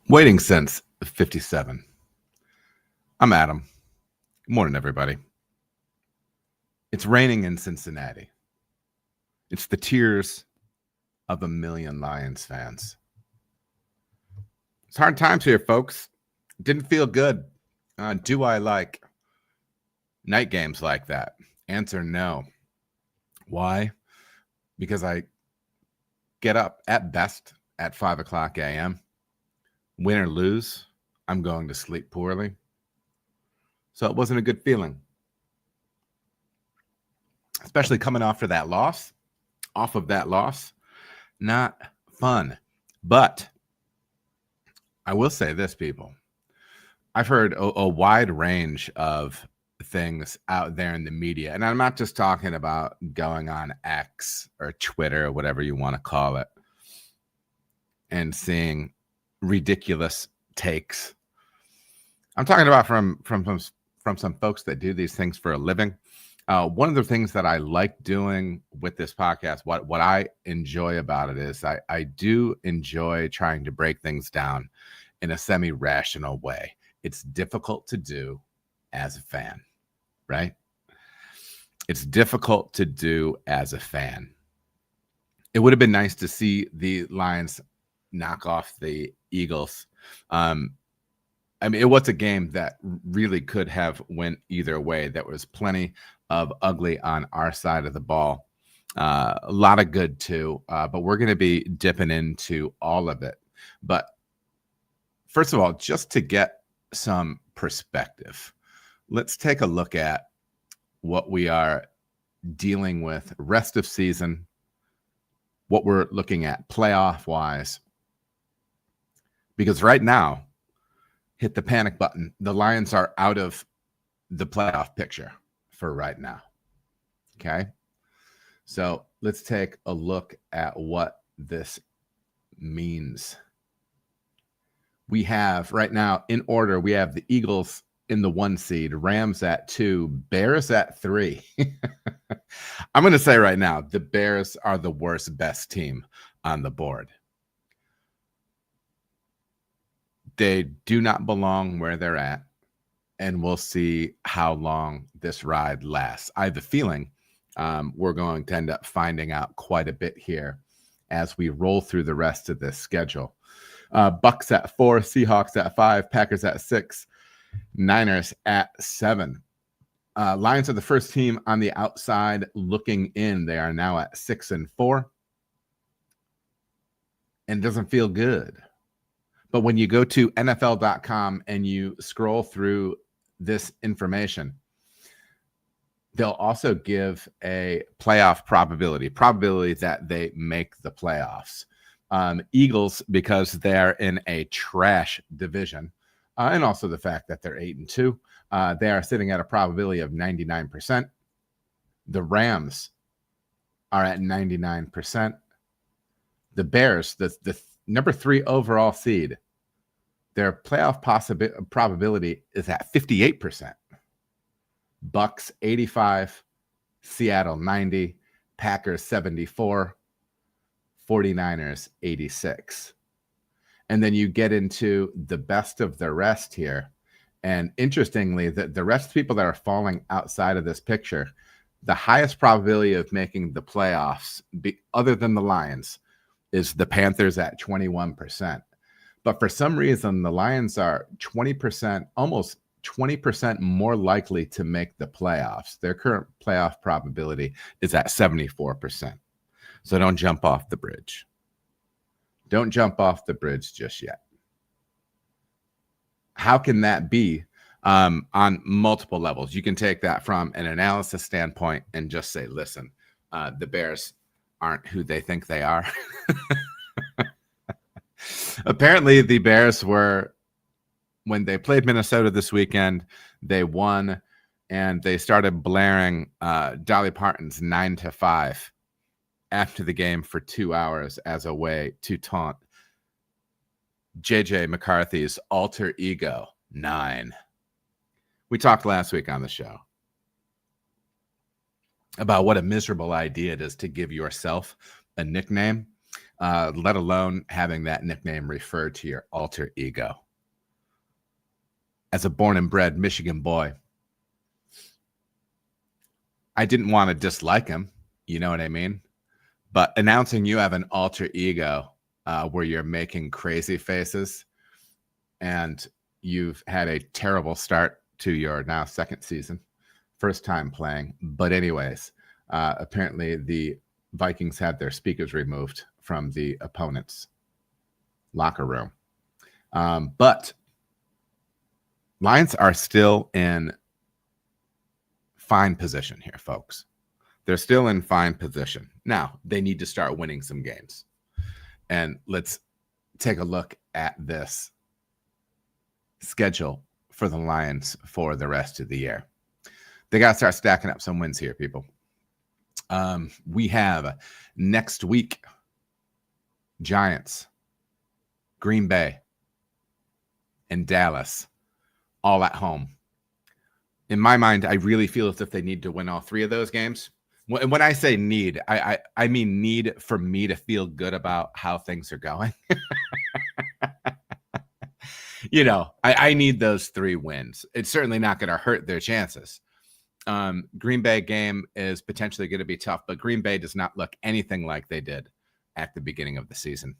Waiting since 57. I'm Adam. Good morning, everybody. It's raining in Cincinnati. It's the tears of a million Lions fans. It's hard times here, folks. Didn't feel good. Do I like night games like that? Answer no. Why? Because I get up at best at 5 o'clock a.m. Win or lose, I'm going to sleep poorly. So it wasn't a good feeling, especially coming off of that loss. Not fun. But I will say this, people. I've heard a wide range of things out there in the media. And I'm not just talking about going on X or Twitter or whatever you want to call it and seeing ridiculous takes. I'm talking about from some folks that do these things for a living. One of the things that I like doing with this podcast, what I enjoy about it is I do enjoy trying to break things down in a semi-rational way. It's difficult to do as a fan, right? It's difficult to do as a fan. It would have been nice to see the Lions knock off the Eagles. It was a game that really could have went either way. There was plenty of ugly on our side of the ball. A lot of good too, but we're going to be dipping into all of it. But first of all, just to get some perspective, let's take a look at what we are dealing with rest of season, what we're looking at playoff-wise. Because right now, hit the panic button. The Lions are out of the playoff picture for right now. Okay? So let's take a look at what this means. We have right now in order, we have the Eagles in the 1 seed, Rams at 2, Bears at 3. I'm going to say right now, the Bears are the best team on the board. They do not belong where they're at, and we'll see how long this ride lasts. I have a feeling we're going to end up finding out quite a bit here as we roll through the rest of this schedule. Bucks at 4, Seahawks at 5, Packers at 6, Niners at 7. Lions are the first team on the outside looking in. They are now at 6-4, and it doesn't feel good. But when you go to NFL.com and you scroll through this information, they'll also give a playoff probability that they make the playoffs. Eagles, because they're in a trash division, and also the fact that they're 8-2, they are sitting at a probability of 99%. The Rams are at 99%. The Bears, the number 3 overall seed, their playoff probability is at 58%. Bucks 85, Seattle 90, Packers 74, 49ers 86. And then you get into the best of the rest here. And interestingly, the rest of the people that are falling outside of this picture, the highest probability of making the playoffs, other than the Lions, is the Panthers at 21%. But for some reason, the Lions are 20%, almost 20% more likely to make the playoffs. Their current playoff probability is at 74%. So don't jump off the bridge. Don't jump off the bridge just yet. How can that be on multiple levels? You can take that from an analysis standpoint and just say, listen, the Bears aren't who they think they are. Apparently, the Bears were, when they played Minnesota this weekend, they won, and they started blaring Dolly Parton's 9 to 5 after the game for 2 hours as a way to taunt JJ McCarthy's alter ego, 9. We talked last week on the show about what a miserable idea it is to give yourself a nickname. let alone having that nickname referred to your alter ego. As a born and bred Michigan boy, I didn't want to dislike him. You know what I mean? But announcing you have an alter ego where you're making crazy faces and you've had a terrible start to your now second season, first time playing. But anyways, apparently the Vikings had their speakers removed from the opponent's locker room. But Lions are still in fine position here, folks. They're still in fine position. Now, they need to start winning some games. And let's take a look at this schedule for the Lions for the rest of the year. They got to start stacking up some wins here, people. We have next week, Giants, Green Bay, and Dallas, all at home. In my mind, I really feel as if they need to win all three of those games. When I say need, I mean need for me to feel good about how things are going. You know, I need those 3 wins. It's certainly not going to hurt their chances. Green Bay game is potentially going to be tough, but Green Bay does not look anything like they did at the beginning of the season.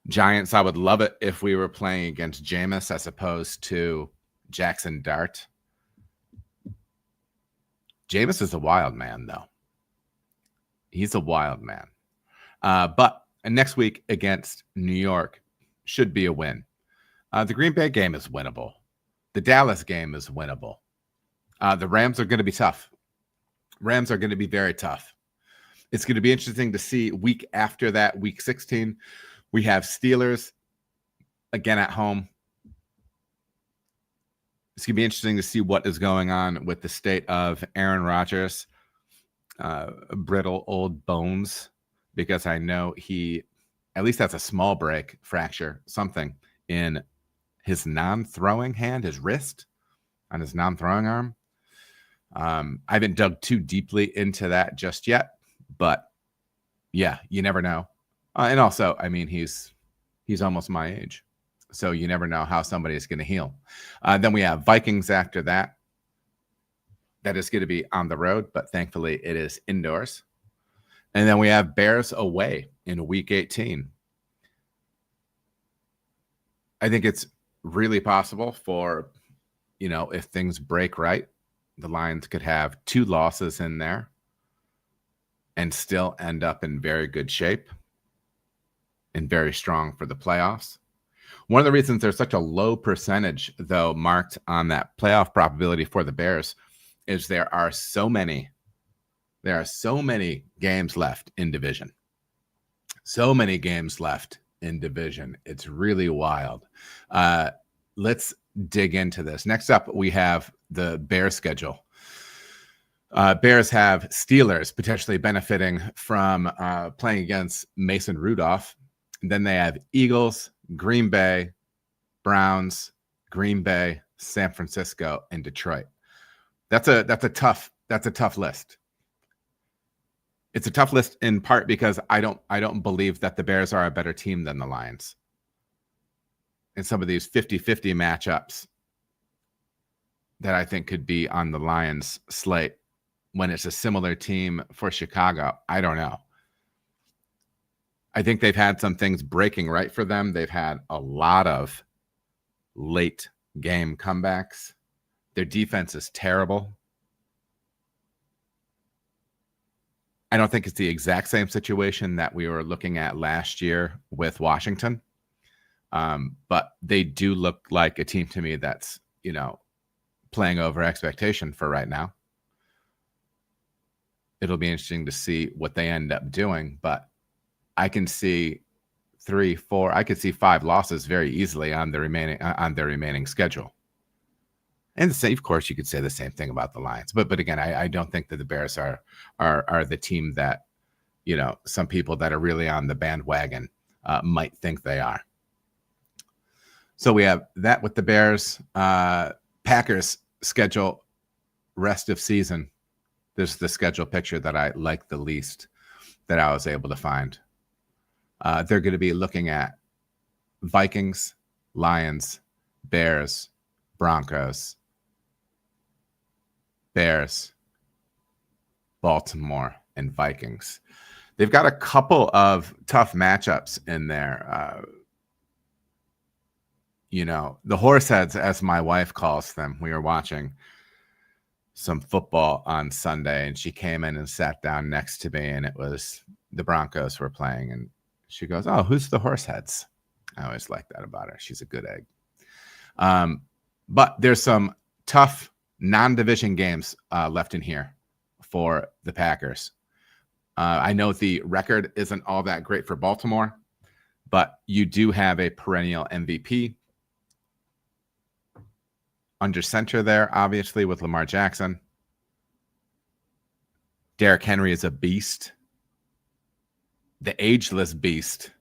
Giants, I would love it if we were playing against Jameis as opposed to Jackson Dart. Jameis is a wild man, though. He's a wild man. But next week against New York should be a win. The Green Bay game is winnable. The Dallas game is winnable. The Rams are going to be tough. Rams are going to be very tough. It's going to be interesting to see week after that, week 16. We have Steelers again at home. It's going to be interesting to see what is going on with the state of Aaron Rodgers, brittle old bones, because I know he at least has a small break, fracture, something in his non-throwing hand, his wrist on his non-throwing arm. I haven't dug too deeply into that just yet, but yeah, you never know. And also, I mean, he's almost my age. So you never know how somebody is going to heal. Then we have Vikings after that. That is going to be on the road, but thankfully it is indoors. And then we have Bears away in week 18. I think it's really possible for, you know, if things break right, the Lions could have 2 losses in there and still end up in very good shape and very strong for the playoffs. One of the reasons there's such a low percentage, though, marked on that playoff probability for the Bears is there are so many games left in division. So many games left in division. It's really wild. Let's dig into this. Next up, we have the Bears schedule. Bears have Steelers potentially benefiting from playing against Mason Rudolph. And then they have Eagles, Green Bay, Browns, Green Bay, San Francisco, and Detroit. That's a tough list. It's a tough list in part because I don't believe that the Bears are a better team than the Lions. In some of these 50-50 matchups that I think could be on the Lions slate when it's a similar team for Chicago, I don't know. I think they've had some things breaking right for them. They've had a lot of late game comebacks. Their defense is terrible. I don't think it's the exact same situation that we were looking at last year with Washington. But they do look like a team to me that's, you know, playing over expectation for right now. It'll be interesting to see what they end up doing, but I can see 3, 4, I could see 5 losses very easily on their remaining schedule. And of course, you could say the same thing about the Lions. But again, I don't think that the Bears are the team that, you know, some people that are really on the bandwagon might think they are. So we have that with the Bears. Packers schedule rest of season. This is the schedule picture that I like the least. that I was able to find. They're going to be looking at Vikings, Lions, Bears, Broncos, Bears, Baltimore, and Vikings. They've got a couple of tough matchups in there. The horseheads, as my wife calls them. We were watching some football on Sunday, and she came in and sat down next to me, and it was the Broncos were playing, and she goes, "Oh, who's the horseheads?" I always like that about her. She's a good egg. But there's some tough non-division games left in here for the Packers. I know the record isn't all that great for Baltimore, but you do have a perennial MVP under center there, obviously, with Lamar Jackson. Derrick Henry is a beast, the ageless beast.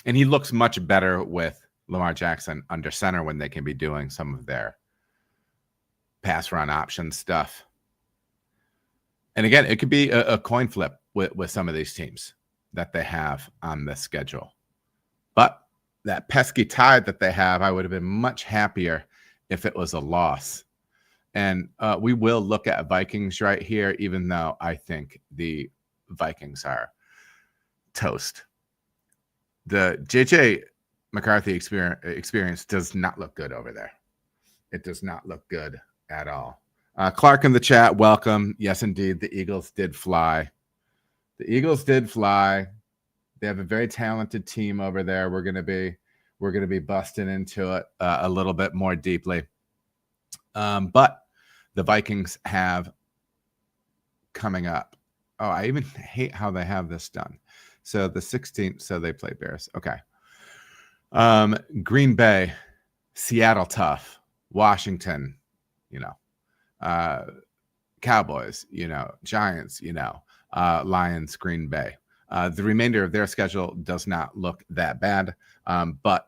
And he looks much better with Lamar Jackson under center when they can be doing some of their pass run option stuff. And again, it could be a coin flip with some of these teams that they have on the schedule. But that pesky tide that they have, I would have been much happier if it was a loss. And we will look at Vikings right here, even though I think the Vikings are toast. The JJ McCarthy experience does not look good over there. It does not look good at all. Clark in the chat, welcome. Yes, indeed, the Eagles did fly. The Eagles did fly. They have a very talented team over there. We're going to be busting into it a little bit more deeply. But the Vikings have coming up. Oh, I even hate how they have this done. So the 16th, so they play Bears. Okay. Green Bay, Seattle tough, Washington, Cowboys, Giants, Lions, Green Bay. The remainder of their schedule does not look that bad, but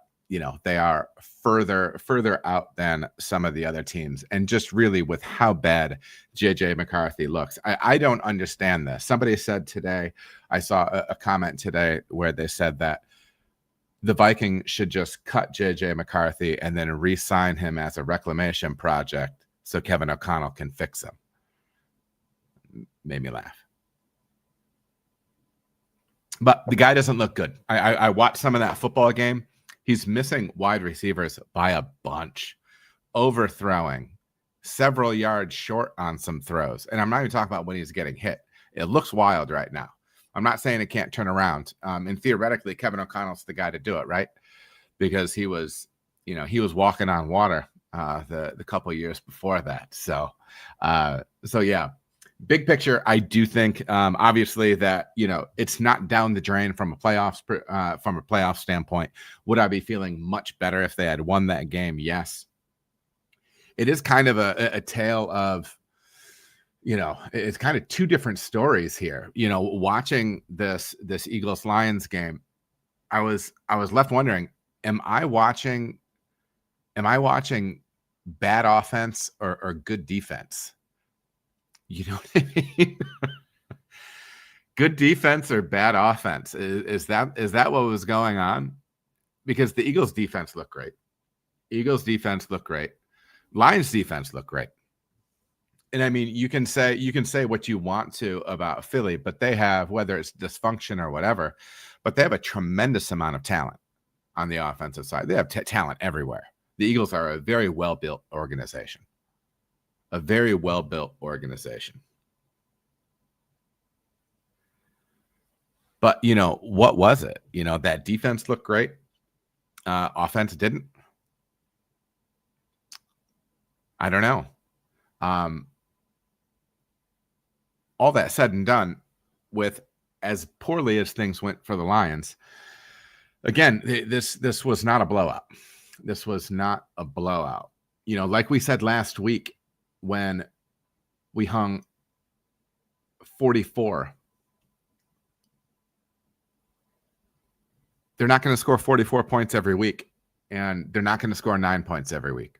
they are further out than some of the other teams. And just really with how bad JJ McCarthy looks, I don't understand this. Somebody said today, I saw a comment today where they said that the Vikings should just cut JJ McCarthy and then re-sign him as a reclamation project so Kevin O'Connell can fix him. Made me laugh. But the guy doesn't look good. I watched some of that football game. He's missing wide receivers by a bunch, overthrowing, several yards short on some throws. And I'm not even talking about when he's getting hit. It looks wild right now. I'm not saying it can't turn around. And theoretically, Kevin O'Connell's the guy to do it, right? Because he was walking on water the couple of years before that. So yeah. Big picture, I do think, obviously, that it's not down the drain from a playoff standpoint. Would I be feeling much better if they had won that game? Yes. It is kind of a tale of, it's kind of two different stories here. Watching this Eagles Lions game, I was left wondering, am I watching bad offense or good defense? You know what I mean? Good defense or bad offense? Is that what was going on? Because the Eagles defense looked great. Lions defense looked great. And I mean, you can say what you want to about Philly, but they have, whether it's dysfunction or whatever, but they have a tremendous amount of talent on the offensive side. They have talent everywhere. The Eagles are a very well-built organization. A very well-built organization. But, what was it? That defense looked great. Offense didn't. I don't know. All that said and done, with as poorly as things went for the Lions, again, this was not a blowout. This was not a blowout. Like we said last week, when we hung 44, they're not going to score 44 points every week, and they're not going to score 9 points every week.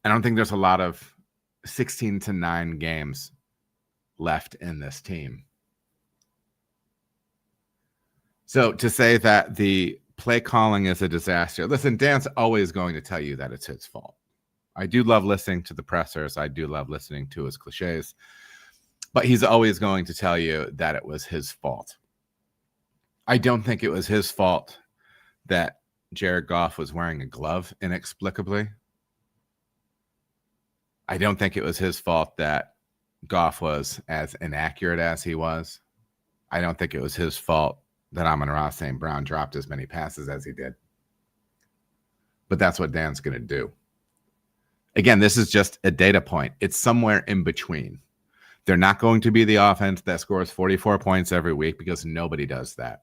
I don't think there's a lot of 16-9 games left in this team. So to say that the play calling is a disaster, listen, Dan's always going to tell you that it's his fault. I do love listening to the pressers. I do love listening to his cliches, but he's always going to tell you that it was his fault. I don't think it was his fault that Jared Goff was wearing a glove inexplicably. I don't think it was his fault that Goff was as inaccurate as he was. I don't think it was his fault that Amon-Ra St. Brown dropped as many passes as he did. But that's what Dan's going to do. Again, this is just a data point. It's somewhere in between. They're not going to be the offense that scores 44 points every week because nobody does that.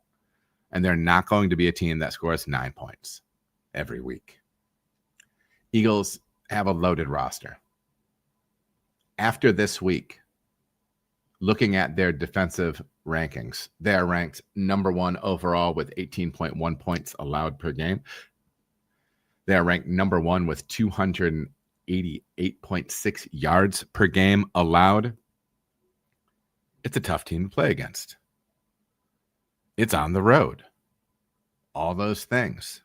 And they're not going to be a team that scores 9 points every week. Eagles have a loaded roster. After this week, looking at their defensive rankings, they are ranked number 1 overall with 18.1 points allowed per game. They are ranked number 1 with 288.6 yards per game allowed. It's a tough team to play against. It's on the road. All those things.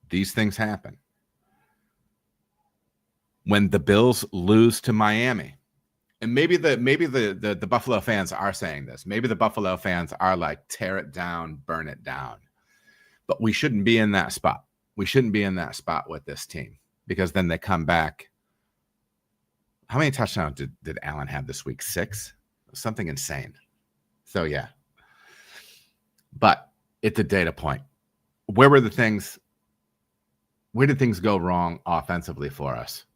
These things happen. When the Bills lose to Miami, and maybe the Buffalo fans are saying this. Maybe the Buffalo fans are like, tear it down, burn it down. But we shouldn't be in that spot. We shouldn't be in that spot with this team because then they come back. How many touchdowns did Allen have this week? 6? Something insane. So, yeah. But it's a data point. Where did things go wrong offensively for us?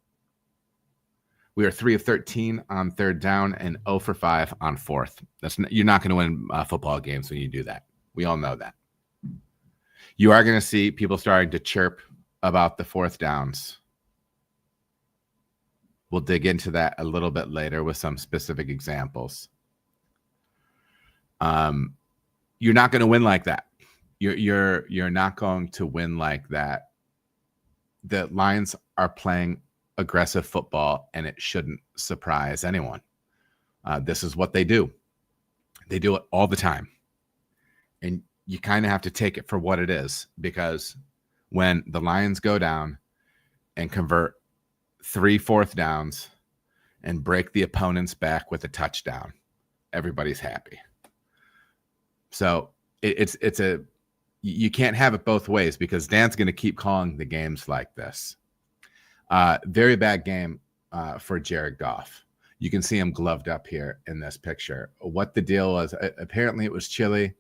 We are 3 of 13 on third down and 0 for 5 on fourth. You're not going to win football games when you do that. We all know that. You are going to see people starting to chirp about the fourth downs. We'll dig into that a little bit later with some specific examples. You're not going to win like that. You're not going to win like that. The Lions are playing aggressive football, and it shouldn't surprise anyone. This is what they do. They do it all the time. And you kind of have to take it for what it is, because when the Lions go down and convert 3 fourth downs and break the opponent's back with a touchdown, everybody's happy. So you can't have it both ways, because Dan's going to keep calling the games like this. Very bad game for Jared Goff. You can see him gloved up here in this picture. What the deal was, apparently it was chilly.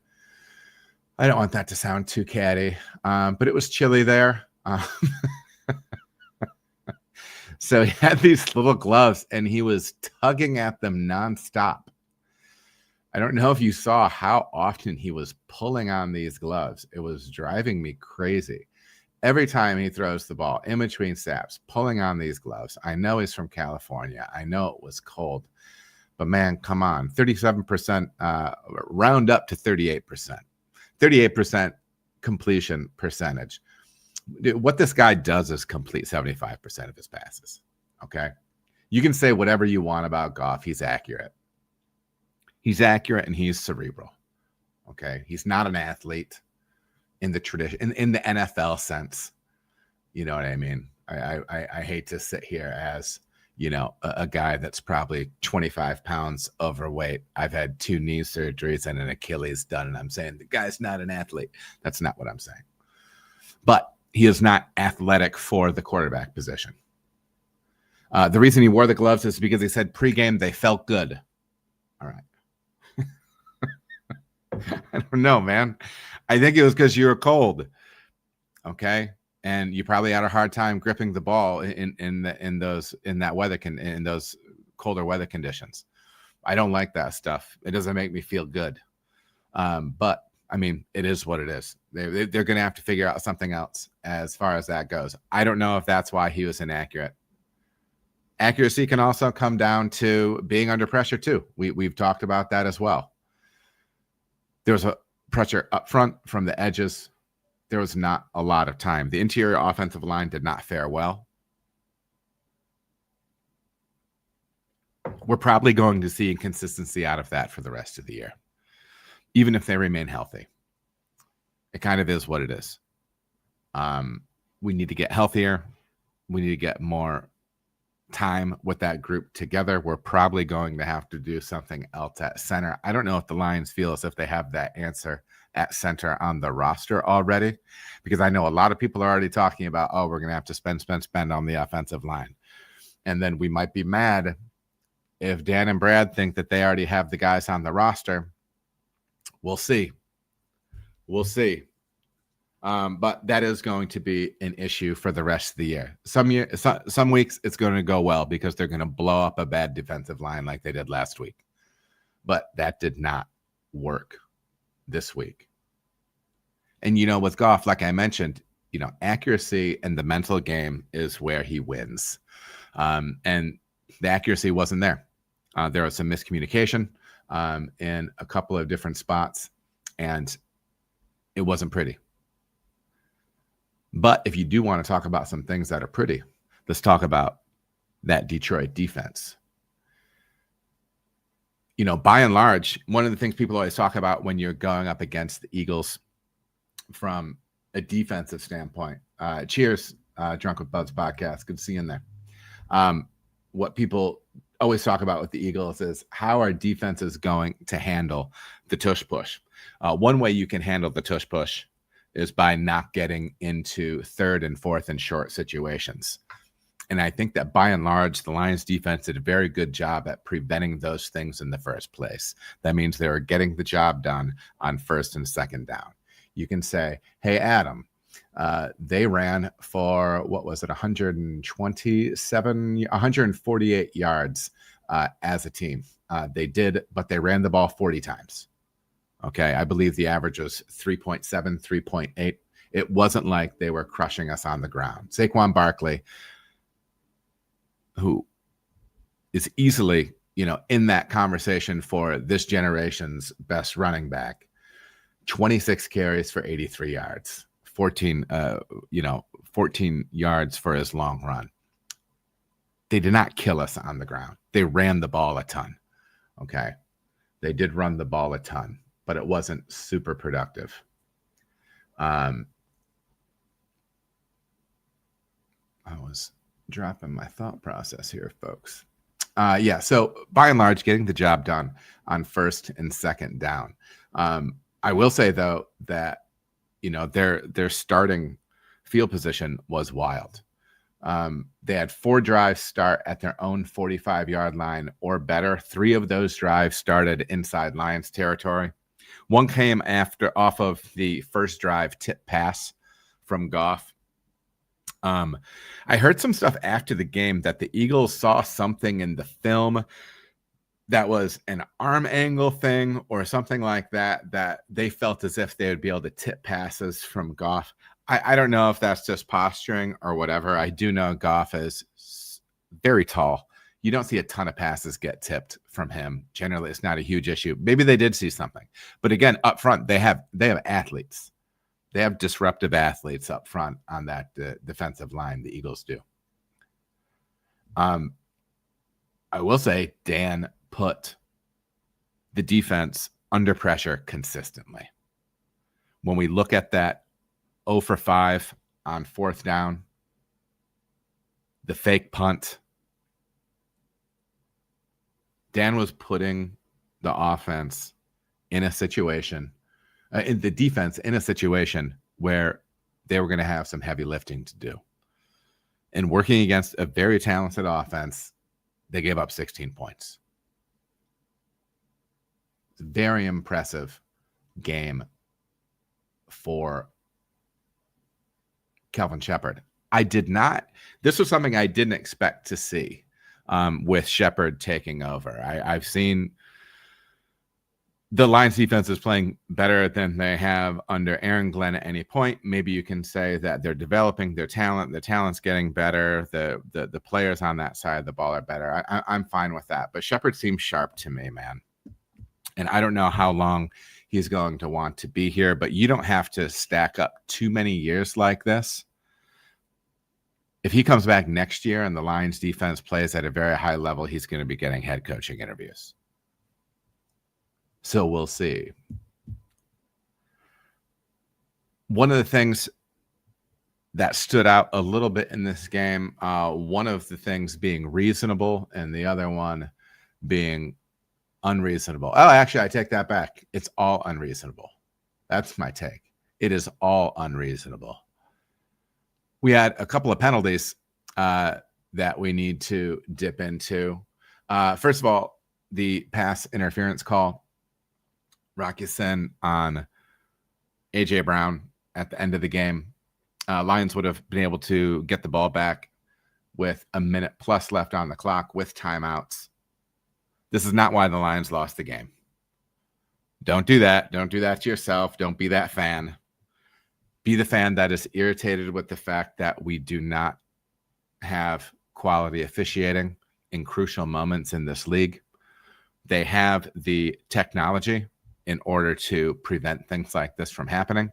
I don't want that to sound too catty, but it was chilly there. So he had these little gloves, and he was tugging at them nonstop. I don't know if you saw how often he was pulling on these gloves. It was driving me crazy. Every time he throws the ball in between snaps, pulling on these gloves. I know he's from California. I know it was cold. But, man, come on. 37%, round up to 38%. 38% completion percentage. What this guy does is complete 75% of his passes, okay? You can say whatever you want about Goff. He's accurate. He's accurate, and he's cerebral, okay? He's not an athlete in the tradition, in the NFL sense. You know what I mean? I hate to sit here as, a guy that's probably 25 pounds overweight. I've had 2 knee surgeries and an Achilles done, and I'm saying the guy's not an athlete. That's not what I'm saying. But he is not athletic for the quarterback position. The reason he wore the gloves is because he said pregame they felt good. All right. I don't know, man. I think it was because you were cold. Okay. And you probably had a hard time gripping the ball in those colder weather conditions. I don't like that stuff. It doesn't make me feel good. But I mean, it is what it is. They're going to have to figure out something else as far as that goes. I don't know if that's why he was inaccurate. Accuracy can also come down to being under pressure too. We've talked about that as well. There was a pressure up front from the edges. There was not a lot of time. The interior offensive line did not fare well. We're probably going to see inconsistency out of that for the rest of the year, even if they remain healthy. It kind of is what it is. We need to get healthier. We need to get more time with that group together. We're probably going to have to do something else at center. I don't know if the Lions feel as if they have that answer at center on the roster already, because I know a lot of people are already talking about, oh, we're going to have to spend on the offensive line. And then we might be mad if Dan and Brad think that they already have the guys on the roster. We'll see. We'll see. But that is going to be an issue for the rest of the year. Some weeks it's going to go well because they're going to blow up a bad defensive line like they did last week. But that did not work this week. And, with Goff, like I mentioned, accuracy and the mental game is where he wins. And the accuracy wasn't there. There was some miscommunication in a couple of different spots, and it wasn't pretty. But if you do want to talk about some things that are pretty, let's talk about that Detroit defense. By and large, one of the things people always talk about when you're going up against the Eagles from a defensive standpoint. Cheers, Drunk with Buzz podcast. Good to see you in there. What people always talk about with the Eagles is how are defenses going to handle the tush push. One way you can handle the tush push is by not getting into third and fourth and short situations. And I think that by and large, the Lions defense did a very good job at preventing those things in the first place. That means they were getting the job done on first and second down. You can say, hey, Adam, they ran for, 148 yards as a team. They did, but they ran the ball 40 times. Okay, I believe the average was 3.7, 3.8. It wasn't like they were crushing us on the ground. Saquon Barkley, who is easily, in that conversation for this generation's best running back, 26 carries for 83 yards, 14 yards for his long run. They did not kill us on the ground. They ran the ball a ton. Okay, they did run the ball a ton, but it wasn't super productive. I was dropping my thought process here, folks. So by and large, getting the job done on first and second down. I will say, though, that, their starting field position was wild. They had 4 drives start at their own 45-yard line or better. 3 of those drives started inside Lions territory. One came off of the first drive tip pass from Goff. I heard some stuff after the game that the Eagles saw something in the film that was an arm angle thing or something like that, that they felt as if they would be able to tip passes from Goff. I don't know if that's just posturing or whatever. I do know Goff is very tall. You don't see a ton of passes get tipped from him. Generally, it's not a huge issue. Maybe they did see something. But again, up front, they have athletes. They have disruptive athletes up front on that defensive line. The Eagles do. I will say Dan put the defense under pressure consistently. When we look at that 0 for 5 on fourth down, the fake punt, Dan was putting the offense in a situation, in the defense in a situation where they were going to have some heavy lifting to do. And working against a very talented offense, they gave up 16 points. It's a very impressive game for Calvin Sheppard. This was something I didn't expect to see with Sheppard taking over. I've seen the Lions defense is playing better than they have under Aaron Glenn at any point. Maybe you can say that they're developing their talent. The talent's getting better. The players on that side of the ball are better. I'm fine with that. But Sheppard seems sharp to me, man. And I don't know how long he's going to want to be here, but you don't have to stack up too many years like this. If he comes back next year and the Lions defense plays at a very high level, he's going to be getting head coaching interviews. So we'll see. One of the things that stood out a little bit in this game, one of the things being reasonable and the other one being unreasonable. Oh, actually, I take that back. It's all unreasonable. That's my take. It is all unreasonable. We had a couple of penalties that we need to dip into. First of all, the pass interference call. Rocky Sin on A.J. Brown at the end of the game. Lions would have been able to get the ball back with a minute plus left on the clock with timeouts. This is not why the Lions lost the game. Don't do that. Don't do that to yourself. Don't be that fan. Be the fan that is irritated with the fact that we do not have quality officiating in crucial moments in this league. They have the technology in order to prevent things like this from happening,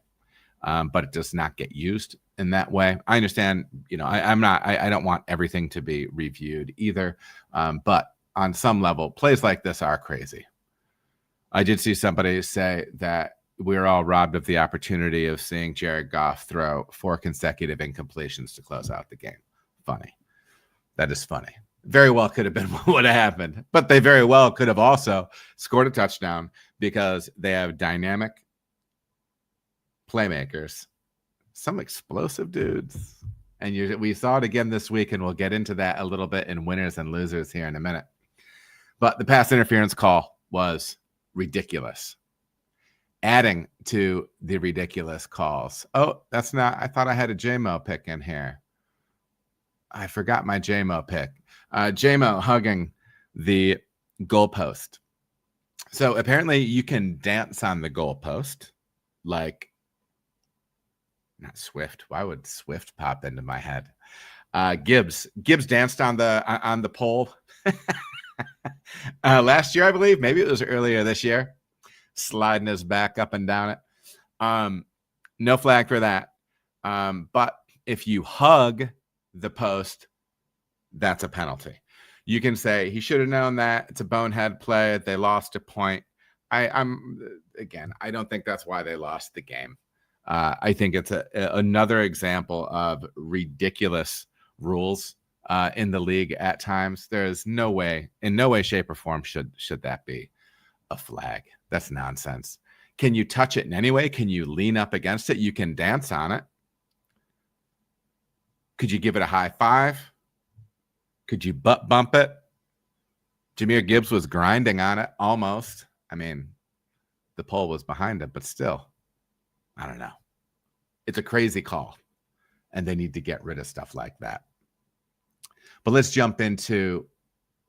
but it does not get used in that way. I understand, I don't want everything to be reviewed either, but on some level, plays like this are crazy. I did see somebody say that we're all robbed of the opportunity of seeing Jared Goff throw 4 consecutive incompletions to close out the game. Funny. That is funny. Very well could have been what would have happened, but they very well could have also scored a touchdown because they have dynamic playmakers, some explosive dudes. And we saw it again this week, and we'll get into that a little bit in winners and losers here in a minute. But the pass interference call was ridiculous. Adding to the ridiculous calls. Oh, that's not, I thought I had a JMO pick in here. I forgot my JMO pick. JMO hugging the goalpost. So apparently you can dance on the goalpost, like not Swift. Why would Swift pop into my head? Gibbs danced on the pole last year, I believe. Maybe it was earlier this year, sliding his back up and down it. No flag for that. But if you hug the post, that's a penalty. You can say he should have known that. It's a bonehead play. They lost a point. I don't think that's why they lost the game. I think it's another example of ridiculous rules in the league at times. There's no way, in no way, shape, or form should that be a flag. That's nonsense. Can you touch it in any way? Can you lean up against it? You can dance on it. Could you give it a high five? Could you butt bump it? Jahmyr Gibbs was grinding on it almost. I mean, the pole was behind him, but still, I don't know. It's a crazy call, and they need to get rid of stuff like that. But let's jump into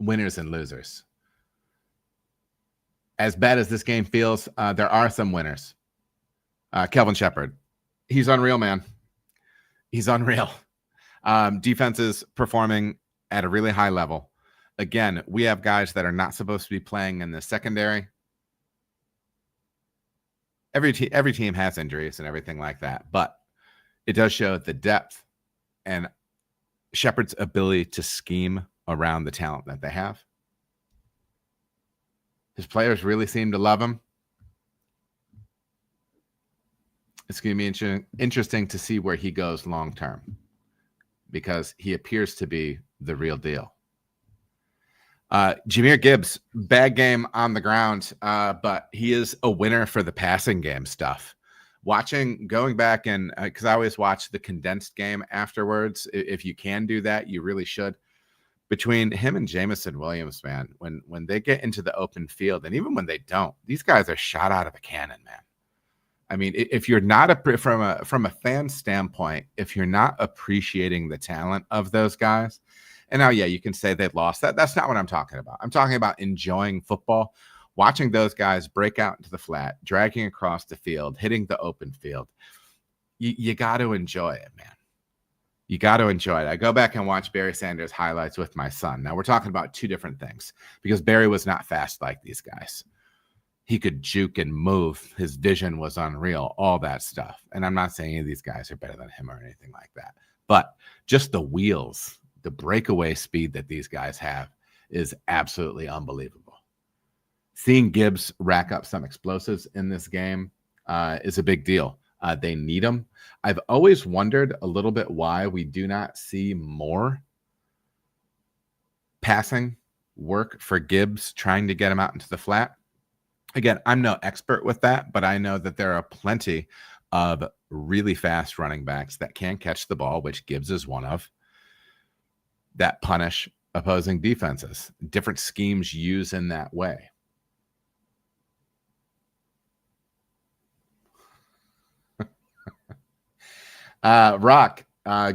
winners and losers. As bad as this game feels, there are some winners. Kelvin Sheppard. He's unreal, man. He's unreal. Defense is performing at a really high level. Again, we have guys that are not supposed to be playing in the secondary. Every team has injuries and everything like that, but it does show the depth and Sheppard's ability to scheme around the talent that they have. His players really seem to love him. It's going to be interesting to see where he goes long term, because he appears to be the real deal. Jahmyr Gibbs, bad game on the ground, but he is a winner for the passing game stuff. Going back and because I always watch the condensed game afterwards. If you can do that, you really should. Between him and Jamison Williams, man, when they get into the open field, and even when they don't, these guys are shot out of a cannon, man. I mean, if you're not from a fan standpoint, if you're not appreciating the talent of those guys, and now, yeah, you can say they lost. That's not what I'm talking about. I'm talking about enjoying football, watching those guys break out into the flat, dragging across the field, hitting the open field. You got to enjoy it, man. You got to enjoy it. I go back and watch Barry Sanders highlights with my son. Now, we're talking about two different things, because Barry was not fast like these guys. He could juke and move. His vision was unreal, all that stuff. And I'm not saying any of these guys are better than him or anything like that. But just the wheels, the breakaway speed that these guys have is absolutely unbelievable. Seeing Gibbs rack up some explosives in this game is a big deal. They need them. I've always wondered a little bit why we do not see more passing work for Gibbs, trying to get him out into the flat. Again, I'm no expert with that, but I know that there are plenty of really fast running backs that can catch the ball, which Gibbs is one of, that punish opposing defenses. Different schemes use in that way. Rock,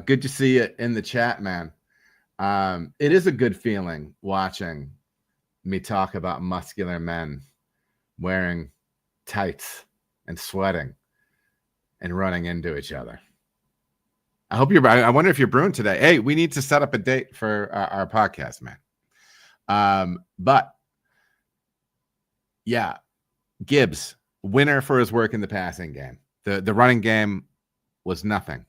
good to see you in the chat, man. It is a good feeling watching me talk about muscular men wearing tights and sweating and running into each other. I wonder if you're brewing today. Hey, we need to set up a date for our podcast, man. But yeah, Gibbs, winner for his work in the passing game. The running game was nothing.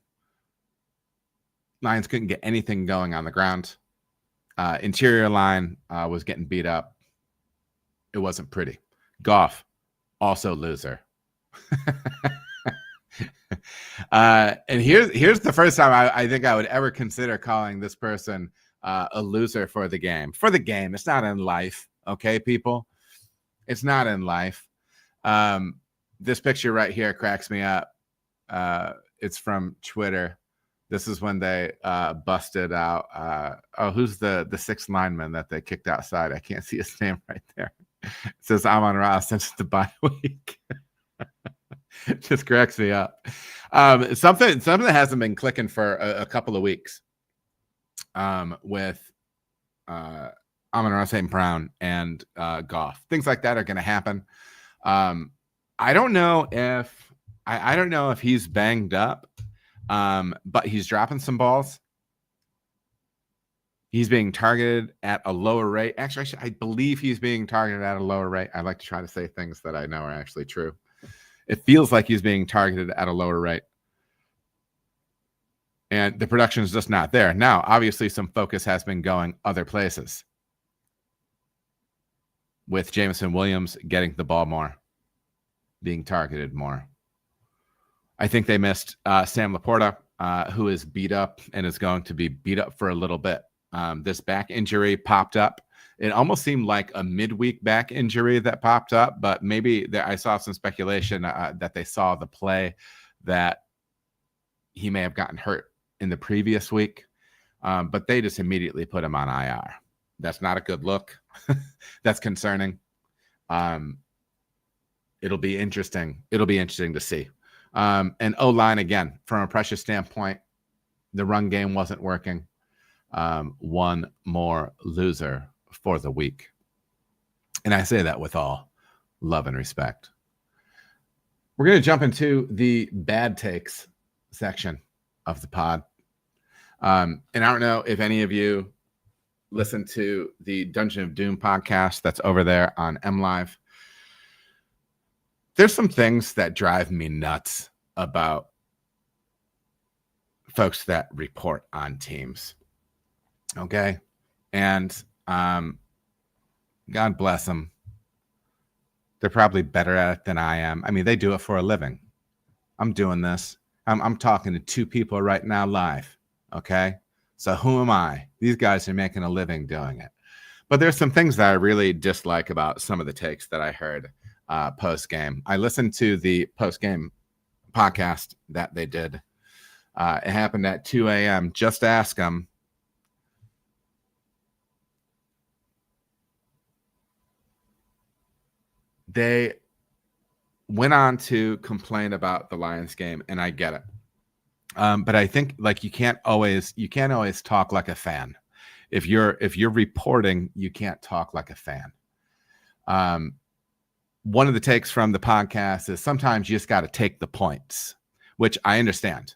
Lions couldn't get anything going on the ground. Interior line was getting beat up. It wasn't pretty. Goff, also loser. And here's the first time I think I would ever consider calling this person a loser for the game. For the game, it's not in life, okay, people? It's not in life. This picture right here cracks me up. It's from Twitter. This is when they busted out. Who's the sixth lineman that they kicked outside? I can't see his name right there. It says Amon-Ra since the bye week. Just cracks me up. Something that hasn't been clicking for a couple of weeks with Amon-Ra St. Brown and Goff. Things like that are going to happen. I don't know if he's banged up, but he's dropping some balls. He's being targeted at a lower rate. Actually, I believe he's being targeted at a lower rate. I like to try to say things that I know are actually true. It feels like he's being targeted at a lower rate. And the production is just not there. Now, obviously, some focus has been going other places, with Jameson Williams getting the ball more, being targeted more. I think they missed Sam Laporta, who is beat up and is going to be beat up for a little bit. This back injury popped up. It almost seemed like a midweek back injury that popped up, but maybe I saw some speculation that they saw the play that he may have gotten hurt in the previous week, but they just immediately put him on IR. That's not a good look. That's concerning. It'll be interesting. It'll be interesting to see. And O-line, again, from a pressure standpoint, the run game wasn't working. One more loser for the week. And I say that with all love and respect. We're going to jump into the bad takes section of the pod. And I don't know if any of you listen to the Dungeon of Doom podcast that's over there on MLive. There's some things that drive me nuts about folks that report on teams. Okay. And God bless them. They're probably better at it than I am. I mean, they do it for a living. I'm doing this. I'm talking to two people right now live. Okay. So who am I? These guys are making a living doing it. But there's some things that I really dislike about some of the takes that I heard post-game. I listened to the post-game podcast that they did. It happened at 2 a.m. Just ask them. They went on to complain about the Lions game, and I get it. But I think like you can't always talk like a fan. If you're reporting, you can't talk like a fan. One of the takes from the podcast is sometimes you just got to take the points, which I understand.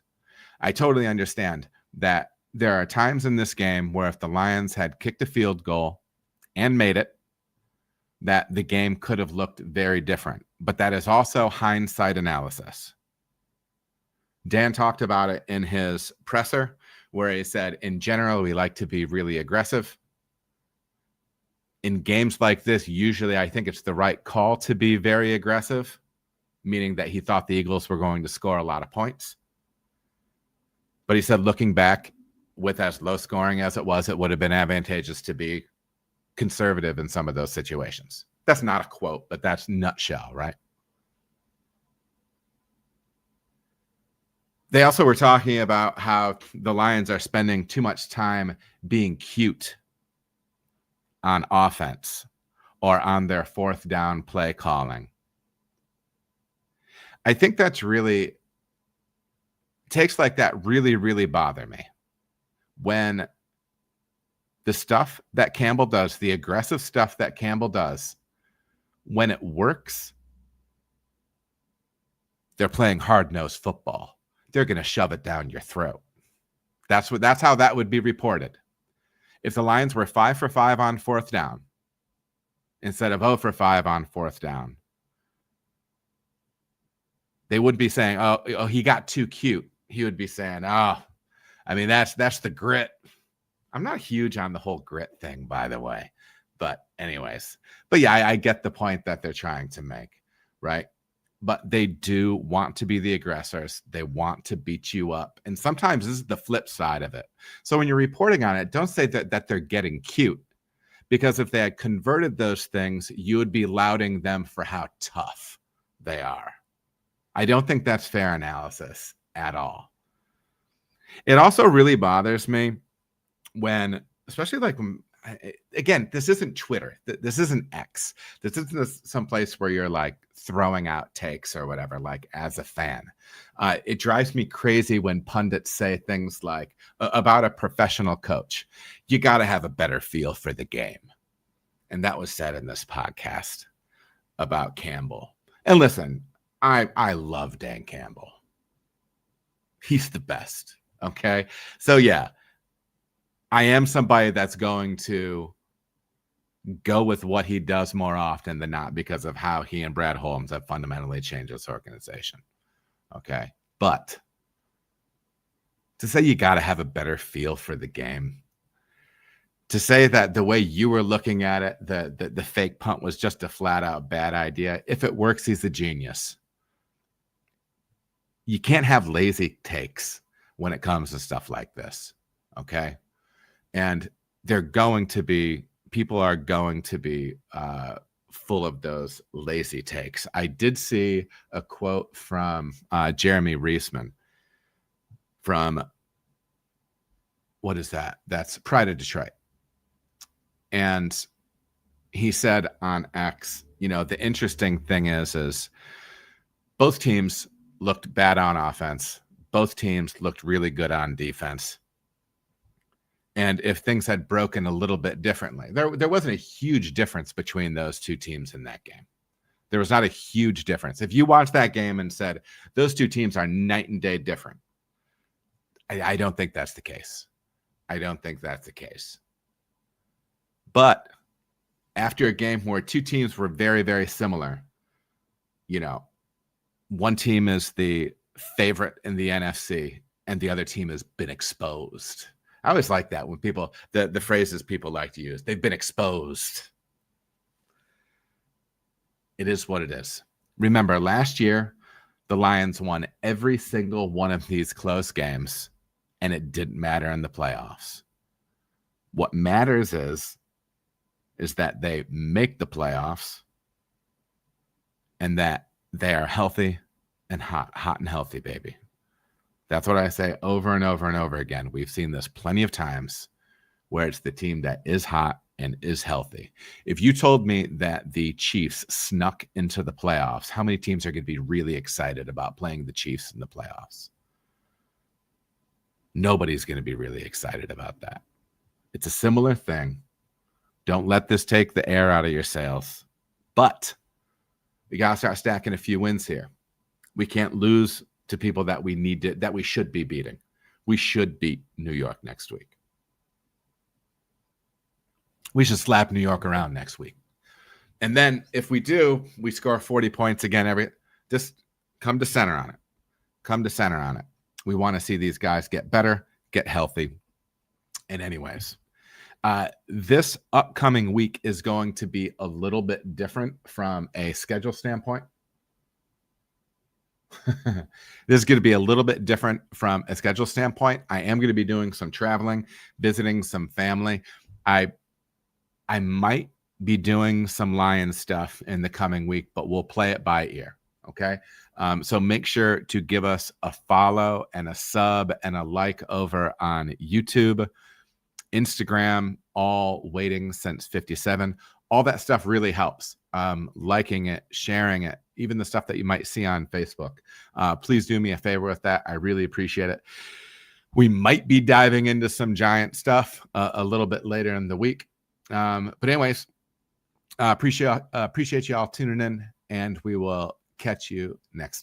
I totally understand that there are times in this game where if the Lions had kicked a field goal and made it, that the game could have looked very different. But that is also hindsight analysis. Dan talked about it in his presser, where he said, in general, we like to be really aggressive. In games like this, usually I think it's the right call to be very aggressive. meaning that he thought the Eagles were going to score a lot of points. But he said, looking back, with as low scoring as it was, it would have been advantageous to be conservative in some of those situations. That's not a quote, but that's nutshell, right? They also were talking about how the Lions are spending too much time being cute on offense or on their fourth down play calling. I think that's really, takes like that really, really bother me. When the stuff that Campbell does, the aggressive stuff that Campbell does, when it works, they're playing hard-nosed football. They're going to shove it down your throat. That's how that would be reported. If the Lions were 5 for 5 on fourth down, instead of 0 for 5 on fourth down, they wouldn't be saying, oh, he got too cute. He would be saying, oh, I mean, that's the grit. I'm not huge on the whole grit thing, by the way. But anyways, but yeah, I get the point that they're trying to make, right? But they do want to be the aggressors. They want to beat you up. And sometimes this is the flip side of it. So when you're reporting on it, don't say that they're getting cute, because if they had converted those things, you would be lauding them for how tough they are. I don't think that's fair analysis at all. It also really bothers me when, especially like, again, this isn't Twitter. This isn't X. This isn't some place where you're like throwing out takes or whatever, like as a fan. It drives me crazy when pundits say things like about a professional coach, you got to have a better feel for the game. And that was said in this podcast about Campbell. And listen, I love Dan Campbell. He's the best. Okay. So yeah, I am somebody that's going to go with what he does more often than not because of how he and Brad Holmes have fundamentally changed this organization. Okay. But to say you got to have a better feel for the game, to say that the way you were looking at it, the fake punt was just a flat out bad idea. If it works, he's a genius. You can't have lazy takes when it comes to stuff like this. Okay. And people are going to be full of those lazy takes. I did see a quote from Jeremy Reisman from, what is that? That's Pride of Detroit. And he said on X, the interesting thing is both teams looked bad on offense. Both teams looked really good on defense. And if things had broken a little bit differently, there wasn't a huge difference between those two teams in that game. There was not a huge difference. If you watched that game and said, those two teams are night and day different, I don't think that's the case. I don't think that's the case. But after a game where two teams were very, very similar, one team is the favorite in the NFC and the other team has been exposed. I always like that when people, the phrases people like to use, they've been exposed. It is what it is. Remember, last year, the Lions won every single one of these close games, and it didn't matter in the playoffs. What matters is that they make the playoffs and that they are healthy and hot and healthy, baby. That's what I say over and over and over again. We've seen this plenty of times where it's the team that is hot and is healthy. If you told me that the Chiefs snuck into the playoffs, how many teams are going to be really excited about playing the Chiefs in the playoffs? Nobody's going to be really excited about that. It's a similar thing. Don't let this take the air out of your sails. But we got to start stacking a few wins here. We can't lose to people that we should be beating. We should beat New York next week. We should slap New York around next week. And then if we do, we score 40 points again. Just come to center on it. Come to center on it. We want to see these guys get better, get healthy. And anyways, this upcoming week is going to be a little bit different from a schedule standpoint. This is going to be a little bit different from a schedule standpoint. I am going to be doing some traveling, visiting some family. I might be doing some Lions stuff in the coming week, but we'll play it by ear. Okay. So make sure to give us a follow and a sub and a like over on YouTube, Instagram, all waiting since 57. All that stuff really helps. Liking it, sharing it, even the stuff that you might see on Facebook. Please do me a favor with that. I really appreciate it. We might be diving into some Giant stuff a little bit later in the week. But anyways, appreciate you all tuning in, and we will catch you next time.